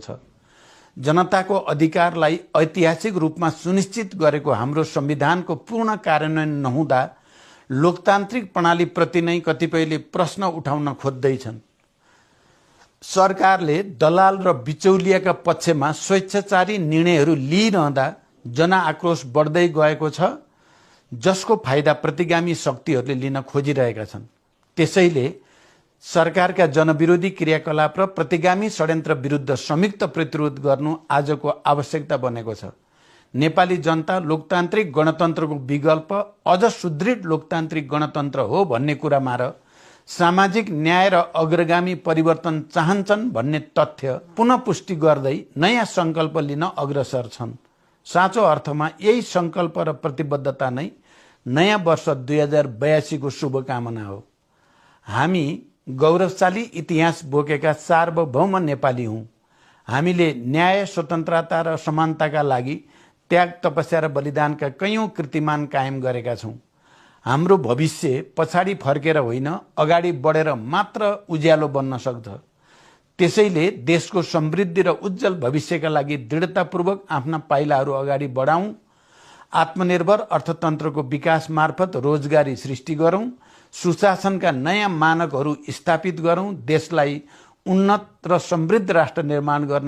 छ। जनताको अधिकारलाई ऐतिहासिक रूपमा सुनिश्चित गरेको हाम्रो संविधानको पूर्ण कार्यान्वयन नहुँदा लोकतान्त्रिक प्रणालीप्रति नै कतिपयले प्रश्न उठाउन खोज्दैछन्। सरकारले दलाल र बिचौलियाका पक्षमा स्वेच्छाचारी निर्णयहरू लिइरहँदा जनआक्रोश बढ्दै गएको छ, जसको फाइदा प्रतिगामी शक्तिहरूले लिन खोजिरहेका छन्। त्यसैले सरकारका जनविरोधी क्रियाकलाप र प्रतिगामी षड्यन्त्र विरुद्ध संयुक्त प्रतिरोध गर्नु आजको आवश्यकता बनेको छ। नेपाली जनता लोकतान्त्रिक गणतन्त्रको विकल्प अझ सुदृढ लोकतान्त्रिक गणतन्त्र हो भन्ने कुरामा र सामाजिक न्याय र अग्रगामी परिवर्तन चाहन्छन् भन्ने तथ्य पुनः पुष्टि गर्दै नयाँ सङ्कल्प लिन अग्रसर छन्। साँचो अर्थमा यही सङ्कल्प र प्रतिबद्धता नै नयाँ वर्ष 2082 को शुभकामना हो। हामी गौरवशाली इतिहास बोकेका सार्वभौम नेपाली हौँ। हामीले न्याय, स्वतन्त्रता र समानताका लागि त्याग, तपस्या र बलिदानका कैयौँ कीर्तिमान कायम गरेका छौँ। हाम्रो भविष्य पछाडि फर्केर होइन, अगाडि बढेर मात्र उज्यालो बन्न सक्छ। त्यसैले देशको समृद्धि र उज्जवल भविष्यका लागि दृढतापूर्वक आफ्ना पाइलाहरू अगाडि बढाउँ। आत्मनिर्भर अर्थतन्त्रको विकास मार्फत रोजगारी सृष्टि गरौँ। सुशासनका नयाँ मानकहरू स्थापित गरौँ। देशलाई उन्नत र समृद्ध राष्ट्र निर्माण गर्न